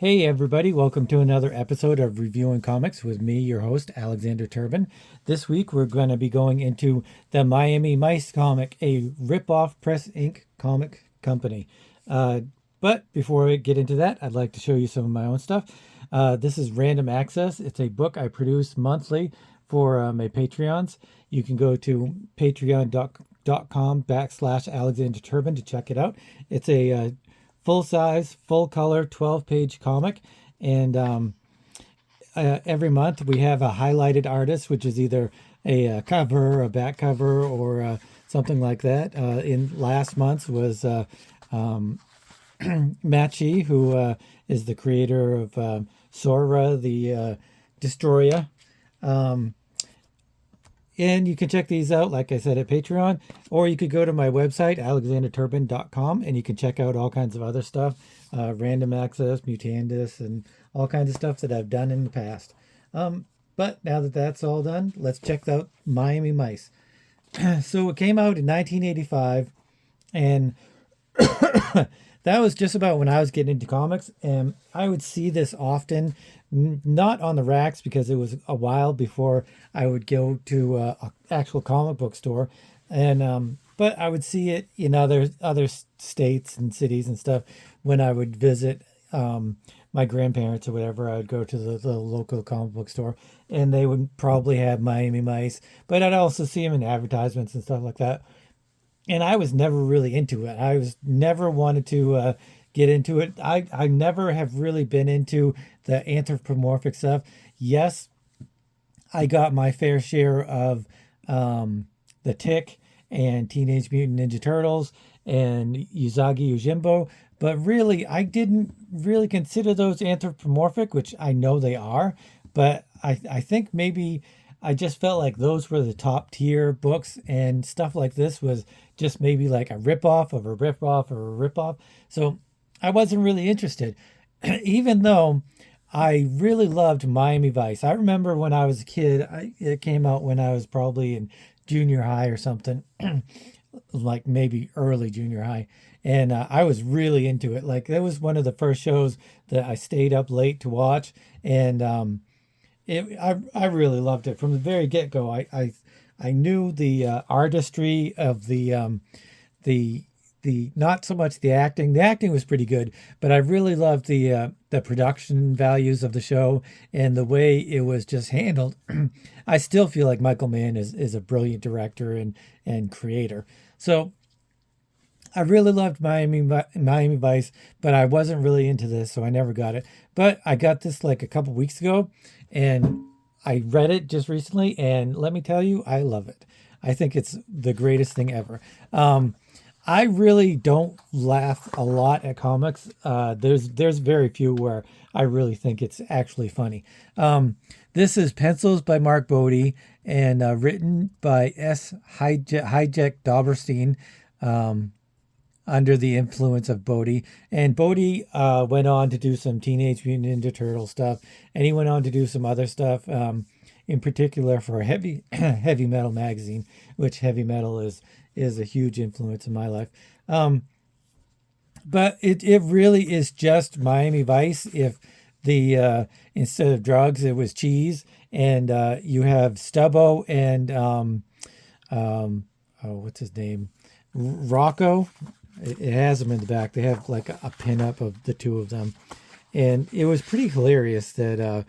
Hey everybody, welcome to another episode of Reviewing Comics with me, your host, Alexander Turbin. This week we're going to be going into the Miami Mice comic, a rip-off Press Inc. comic company. But before I get into that, I'd like to show you some of my own stuff. This is Random Access. It's a book I produce monthly for my Patreons. You can go to patreon.com/Alexander Turbin to check it out. It's a full size, full color, 12-page comic. And every month we have a highlighted artist, which is either a cover, a back cover, or something like that. In last month's was Machi, who is the creator of Sora the Destroyer. And you can check these out, like I said, at Patreon, or you could go to my website, alexanderturbin.com, and you can check out all kinds of other stuff, Random Access, Mutandis, and all kinds of stuff that I've done in the past. But now that that's all done, let's check out Miami Mice. So it came out in 1985, and that was just about when I was getting into comics, and I would see this often, not on the racks because it was a while before I would go to an actual comic book store, and but I would see it in other states and cities and stuff when I would visit my grandparents or whatever. I would go to the local comic book store, and they would probably have Miami Mice, but I'd also see them in advertisements and stuff like that. And I was never really into it. I was never wanted to get into it. I never have really been into the anthropomorphic stuff. Yes, I got my fair share of the Tick and Teenage Mutant Ninja Turtles and Usagi Yojimbo, but really I didn't really consider those anthropomorphic, which I know they are, but I think maybe I just felt like those were the top tier books, and stuff like this was just maybe like a ripoff of a ripoff or a ripoff. So I wasn't really interested, even though I really loved Miami Vice. I remember when I was a kid, it came out when I was probably in junior high or something, like maybe early junior high. And I was really into it. Like, that was one of the first shows that I stayed up late to watch. And I really loved it from the very get go. I knew the artistry of the not so much the acting. The acting was pretty good, but I really loved the production values of the show and the way it was just handled. I still feel like Michael Mann is a brilliant director and creator. So I really loved Miami Vice, but I wasn't really into this, so I never got it. But I got this like a couple weeks ago, and I read it just recently, and let me tell you, I love it. I think it's the greatest thing ever. I really don't laugh a lot at comics. There's very few where I really think it's actually funny. This is Pencils by Mark Bodie and written by S. Hijack Doberstein. Under the influence of Bodie. And Bodie went on to do some Teenage Mutant Ninja Turtle stuff, and he went on to do some other stuff, in particular for Heavy Metal magazine, which heavy metal is a huge influence in my life. But it really is just Miami Vice if the instead of drugs it was cheese, and you have Stubbo and oh, what's his name, Rocco. It has them in the back. They have like a pin up of the two of them, and it was pretty hilarious that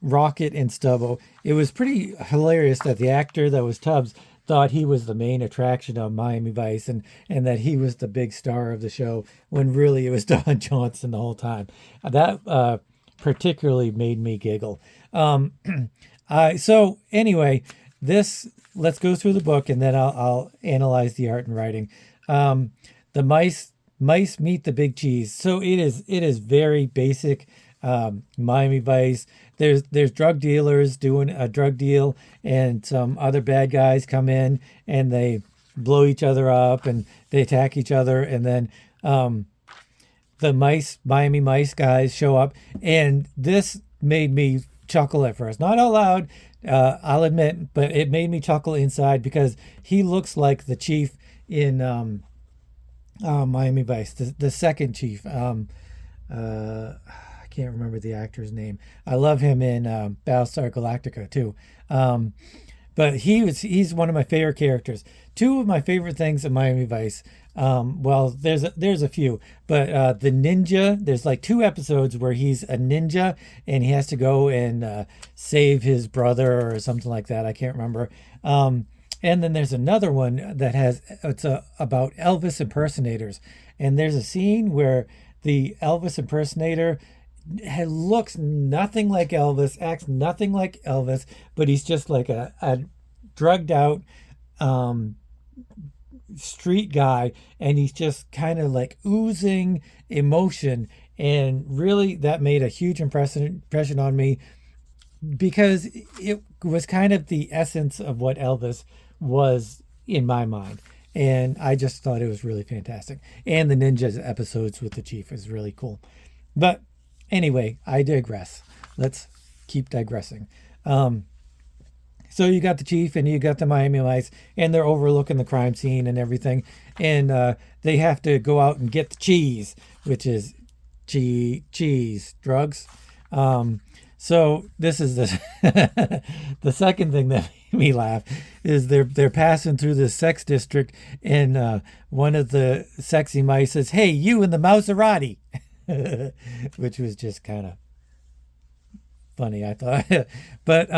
Rocket and Stubbo. It was pretty hilarious that the actor that was Tubbs thought he was the main attraction of Miami Vice, and that he was the big star of the show when really it was Don Johnson the whole time. That particularly made me giggle. So anyway, let's go through the book, and then I'll analyze the art and writing. The mice meet the big cheese. So it is very basic. Miami Vice. There's drug dealers doing a drug deal, and some other bad guys come in and they blow each other up and they attack each other, and then the Miami Mice guys show up, and this made me chuckle at first, not out loud, I'll admit, but it made me chuckle inside because he looks like the chief in Miami Vice, the second chief. I can't remember the actor's name. I love him in Battlestar Galactica too. Um, but he's one of my favorite characters. Two of my favorite things in Miami Vice. Well, there's a few, but the ninja. There's like two episodes where he's a ninja and he has to go and save his brother or something like that. I can't remember. And then there's another one that has about Elvis impersonators, and there's a scene where the Elvis impersonator looks nothing like Elvis, acts nothing like Elvis, but he's just like a drugged out um, street guy, and he's just kind of like oozing emotion. And really, that made a huge impression on me because it was kind of the essence of what Elvis was in my mind. And I just thought it was really fantastic. And the Ninjas episodes with the Chief is really cool. But anyway, I digress. Let's keep digressing. Um, so you got the Chief and you got the Miami Vice, and they're overlooking the crime scene and everything. And they have to go out and get the cheese, which is cheese, drugs. Um, so this is the the second thing that made me laugh is they're passing through the sex district, and one of the sexy mice says, "Hey, you in the Maserati," which was just kind of funny, I thought. But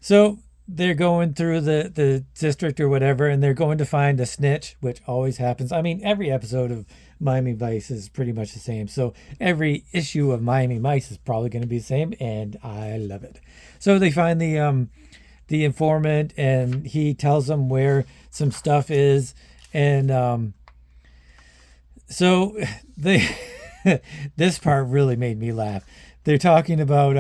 so they're going through the district or whatever, and they're going to find a snitch, which always happens. I mean, every episode of Miami Vice is pretty much the same. So every issue of Miami Vice is probably going to be the same, and I love it. So they find the informant, and he tells them where some stuff is, and so they this part really made me laugh. They're talking about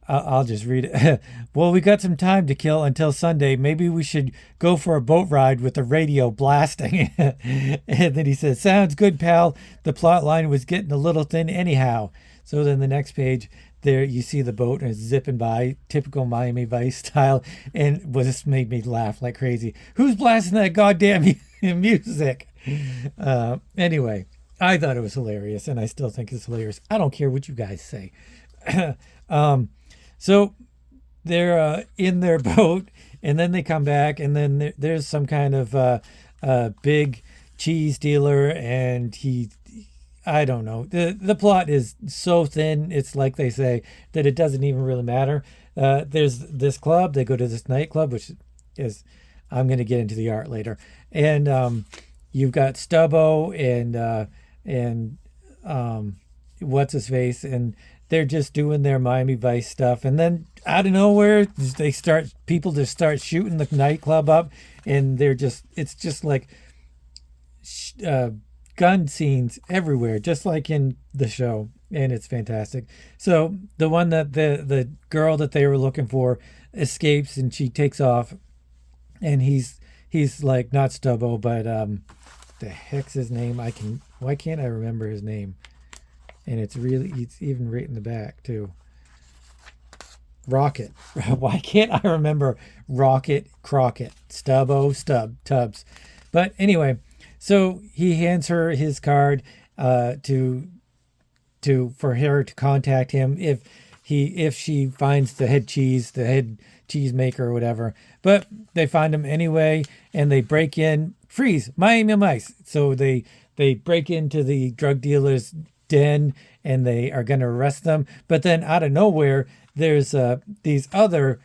I'll just read it. Well, we got some time to kill until Sunday. Maybe we should go for a boat ride with the radio blasting. And then he says, "Sounds good, pal. The plot line was getting a little thin anyhow." So then the next page, there you see the boat and it's zipping by, typical Miami Vice style, and this made me laugh like crazy. Who's blasting that goddamn music? Anyway, I thought it was hilarious, and I still think it's hilarious. I don't care what you guys say. um, so they're in their boat, and then they come back, and then there's some kind of big cheese dealer, and I don't know. The plot is so thin, it's like they say, that it doesn't even really matter. There's this club, they go to this nightclub, which is, I'm going to get into the art later. And you've got Stubbo and what's his face, and they're just doing their Miami Vice stuff, and then out of nowhere people just start shooting the nightclub up, and it's just like gun scenes everywhere, just like in the show, and it's fantastic. So the one that the girl that they were looking for escapes, and she takes off, and he's like not Stubbo, but the heck's his name? Why can't I remember his name? And it's even right in the back too. Rocket. Why can't I remember Rocket Crockett? Tubbs. But anyway, so he hands her his card to for her to contact him if she finds the head cheese maker or whatever. But they find him anyway, and they break in. Freeze, Miami Mice. So they break into the drug dealer's den, and they are going to arrest them. But then out of nowhere, there's these other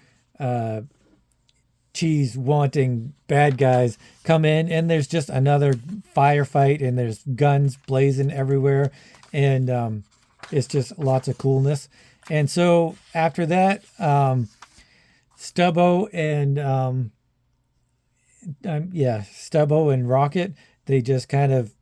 cheese wanting bad guys come in, and there's just another firefight, and there's guns blazing everywhere, and it's just lots of coolness. And so after that, Stubbo and Rocket, they just kind of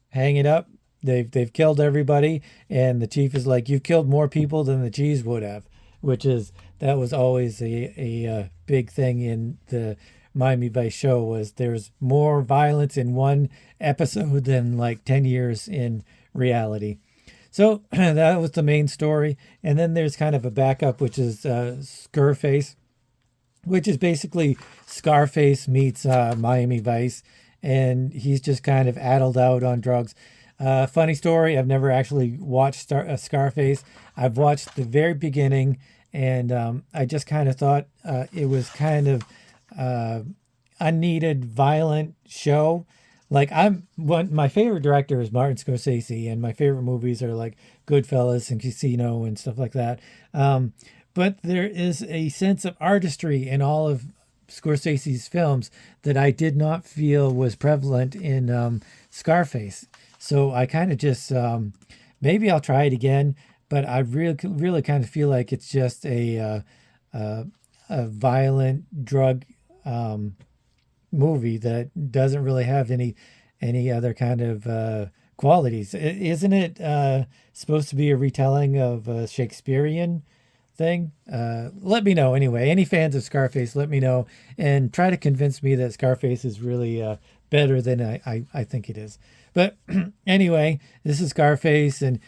hang it up. They've killed everybody, and the chief is like, "You killed more people than the cheese would have," that was always a big thing in the Miami Vice show, was there's more violence in one episode than like 10 years in reality. So that was the main story, and then there's kind of a backup, which is Scarface, which is basically Scarface meets Miami Vice, and he's just kind of addled out on drugs. Funny story, I've never actually watched Scarface. I've watched the very beginning, and I just kind of thought it was kind of uh, unneeded, violent show. Like my favorite director is Martin Scorsese, and my favorite movies are like Goodfellas and Casino and stuff like that. But there is a sense of artistry in all of Scorsese's films that I did not feel was prevalent in Scarface. So I kind of just maybe I'll try it again, but I really kind of feel like it's just a violent drug um, movie that doesn't really have any other kind of qualities. Isn't it supposed to be a retelling of a Shakespearean thing? Let me know anyway. Any fans of Scarface, let me know and try to convince me that Scarface is really better than I think it is. But anyway, this is Scarface, and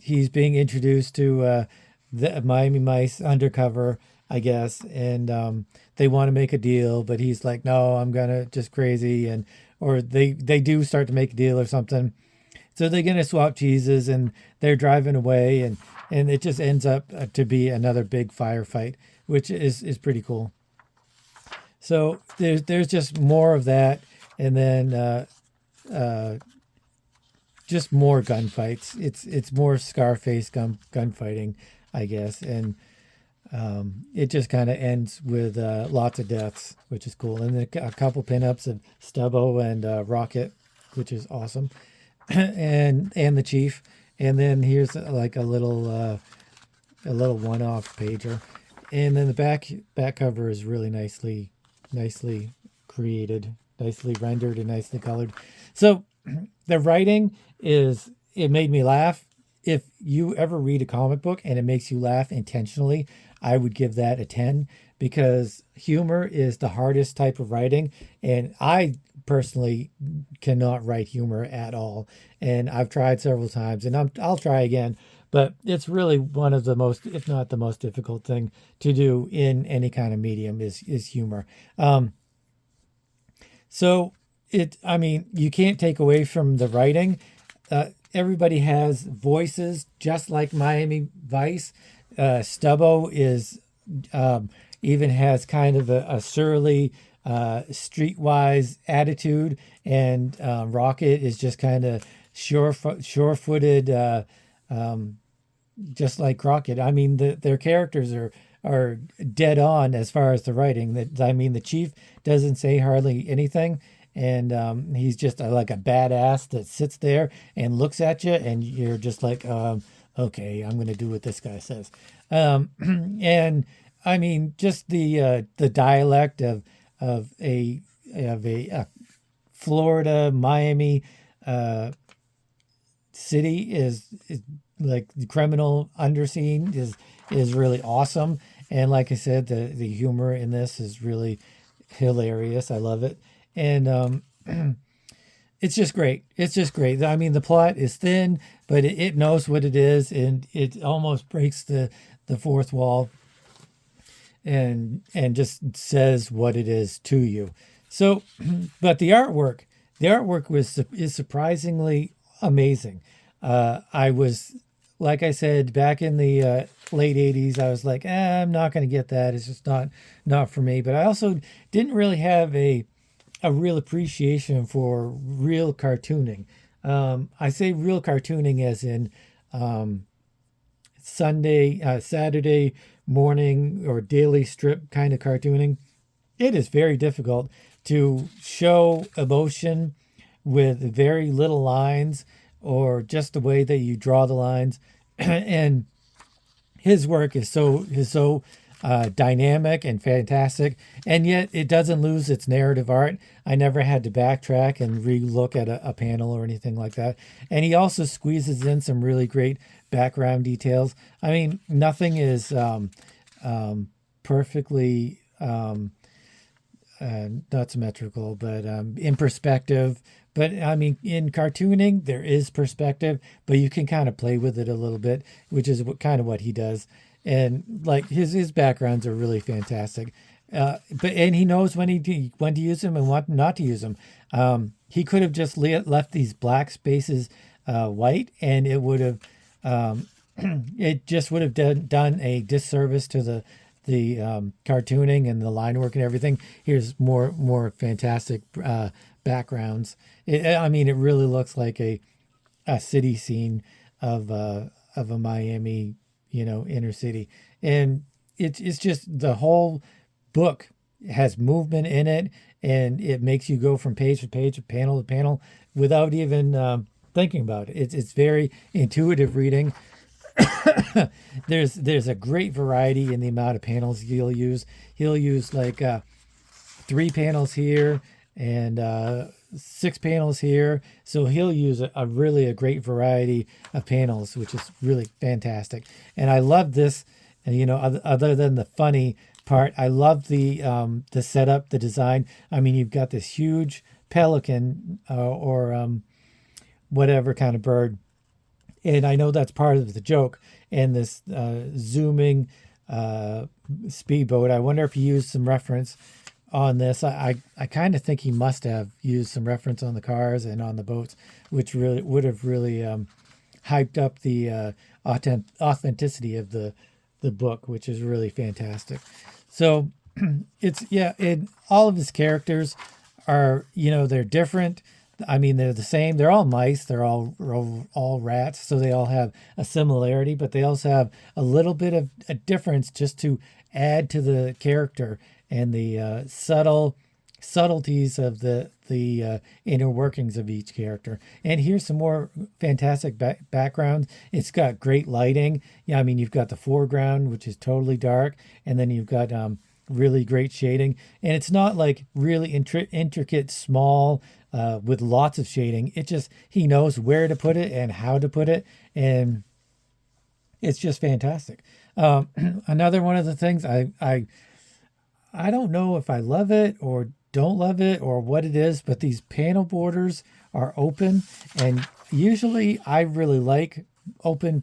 he's being introduced to the Miami Mice undercover, I guess, and they want to make a deal, but he's like, "No, I'm gonna just crazy," and or they do start to make a deal or something. So they're gonna swap cheeses, and they're driving away, and it just ends up to be another big firefight, which is pretty cool. So there's just more of that, and then uh, just more gunfights. It's more Scarface gunfighting, I guess, and it just kind of ends with lots of deaths, which is cool, and then a couple pinups of Stubbo and Rocket, which is awesome, and the Chief, and then here's like a little one-off pager, and then the back cover is really nicely created, nicely rendered, and nicely colored. So the writing is it made me laugh. If you ever read a comic book and it makes you laugh intentionally, I would give that a 10 because humor is the hardest type of writing. And I personally cannot write humor at all. And I've tried several times and I'll try again. But it's really one of the most, if not the most difficult thing to do in any kind of medium is humor. So I mean, you can't take away from the writing. Everybody has voices, just like Miami Vice. Stubbo is even has kind of a surly, streetwise attitude, and Rocket is just kind of sure-footed, just like Crockett. I mean, their characters are dead on as far as the writing. That I mean, the Chief doesn't say hardly anything, and he's just like a badass that sits there and looks at you, and you're just like, okay, I'm gonna do what this guy says. And I mean, just the dialect of a a Florida Miami city is like the criminal underscene is really awesome. And like I said, the humor in this is really hilarious. I love it. And it's just great. It's just great. I mean, the plot is thin, but it knows what it is, and it almost breaks the fourth wall and just says what it is to you. So, but the artwork is surprisingly amazing. I was, like I said, back in the late '80s, I was like, I'm not going to get that. It's just not for me. But I also didn't really have a real appreciation for real cartooning. I say real cartooning as in Saturday morning or daily strip kind of cartooning. It is very difficult to show emotion with very little lines or just the way that you draw the lines. And his work is so dynamic and fantastic, and yet it doesn't lose its narrative art. I never had to backtrack and re-look at a panel or anything like that. And he also squeezes in some really great background details. I mean, nothing is perfectly not symmetrical, but in perspective. But I mean, in cartooning, there is perspective, but you can kind of play with it a little bit, which is kind of what he does. And like his backgrounds are really fantastic. But and he knows when to use them and when not to use them. He could have just left these black spaces white, and it would have it just would have done a disservice to the cartooning and the line work and everything. Here's more fantastic backgrounds. I mean, it really looks like a city scene of a Miami, inner city, and it's just the whole book has movement in it, and it makes you go from page to page, panel to panel, without even thinking about it. It's very intuitive reading. There's a great variety in the amount of panels he'll use. He'll use like 3 panels here and 6 panels here. So he'll use a really a great variety of panels, which is really fantastic. And I love this. And other than the funny part, I love the setup, the design. I mean, you've got this huge pelican or whatever kind of bird, and I know that's part of the joke. And this zooming speedboat. I wonder if he used some reference on this. I kind of think he must have used some reference on the cars and on the boats, which really would have really hyped up the authenticity of the book, which is really fantastic. So and all of his characters are, they're different. I mean, they're the same. They're all mice. They're all rats. So they all have a similarity, but they also have a little bit of a difference just to add to the character and the subtleties of the inner workings of each character. And here's some more fantastic backgrounds. It's got great lighting. Yeah, I mean, you've got the foreground, which is totally dark, and then you've got really great shading. And it's not like really intricate, small, with lots of shading. It just, he knows where to put it and how to put it, and it's just fantastic. Another one of the things I don't know if I love it or don't love it or what it is, but these panel borders are open, and usually I really like open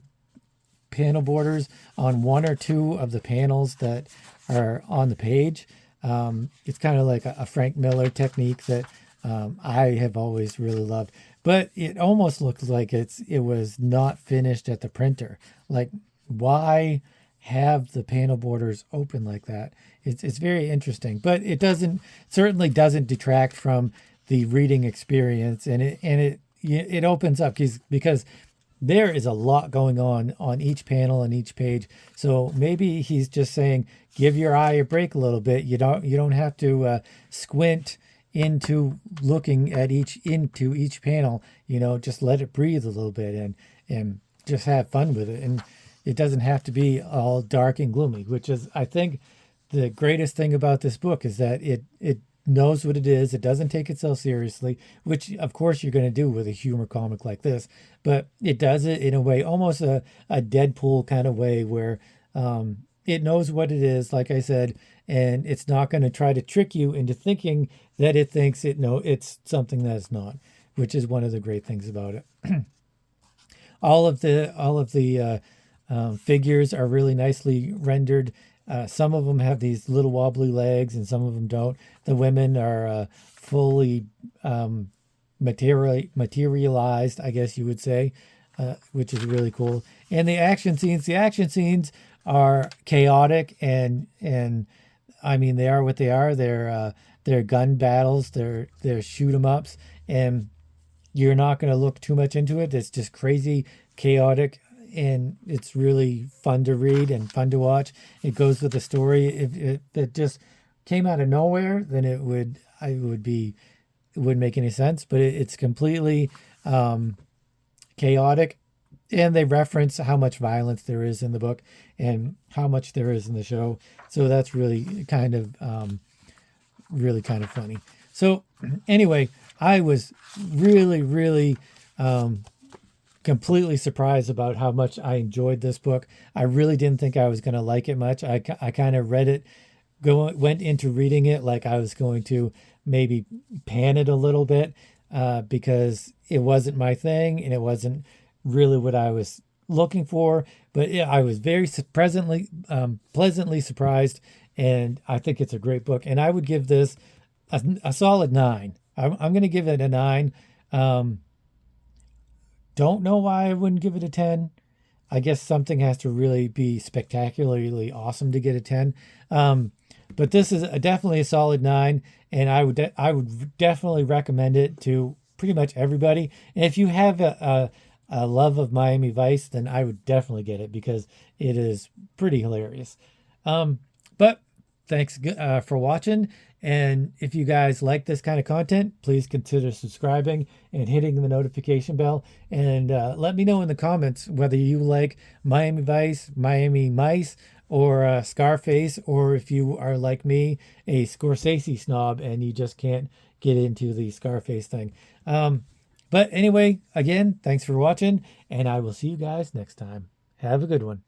panel borders on 1 or 2 of the panels that are on the page. It's kind of like a Frank Miller technique that I have always really loved, but it almost looks like it was not finished at the printer. Like, why have the panel borders open like that? It's very interesting, but it certainly doesn't detract from the reading experience, and it opens up because there is a lot going on each panel and each page. So maybe he's just saying, give your eye a break a little bit. You don't have to squint into looking at into each panel. Just let it breathe a little bit and just have fun with it. And it doesn't have to be all dark and gloomy, which is, I think, the greatest thing about this book, is that it knows what it is. It doesn't take itself seriously, which of course you're going to do with a humor comic like this, but it does it in a way, almost a Deadpool kind of way, where it knows what it is, like I said, and it's not going to try to trick you into thinking that it thinks it's something that it's not, which is one of the great things about it. all of the figures are really nicely rendered. Some of them have these little wobbly legs and some of them don't. The women are fully materialized, I guess you would say, which is really cool. And the action scenes are chaotic, and I mean, they are what they are. They're gun battles, they're shoot 'em ups, and you're not going to look too much into it. It's just crazy, chaotic, and it's really fun to read and fun to watch. It goes with the story. If it just came out of nowhere, then it wouldn't make any sense. But it's completely chaotic, and they reference how much violence there is in the book and how much there is in the show. So that's really kind of funny. So anyway, I was really, really completely surprised about how much I enjoyed this book. I really didn't think I was going to like it much. I kind of read it, went into reading it like I was going to maybe pan it a little bit because it wasn't my thing and it wasn't really what I was looking for. But yeah, I was very pleasantly surprised, and I think it's a great book. And I would give this a solid 9. I'm going to give it a 9. Um, don't know why I wouldn't give it a 10. I guess something has to really be spectacularly awesome to get a 10. Um, but this is definitely a solid 9, and I would definitely recommend it to pretty much everybody. And if you have a love of Miami Vice, then I would definitely get it because it is pretty hilarious. But thanks for watching. And if you guys like this kind of content, please consider subscribing and hitting the notification bell. And let me know in the comments whether you like Miami Vice, Miami Mice, or Scarface, or if you are like me, a Scorsese snob, and you just can't get into the Scarface thing. But anyway, again, thanks for watching, and I will see you guys next time. Have a good one.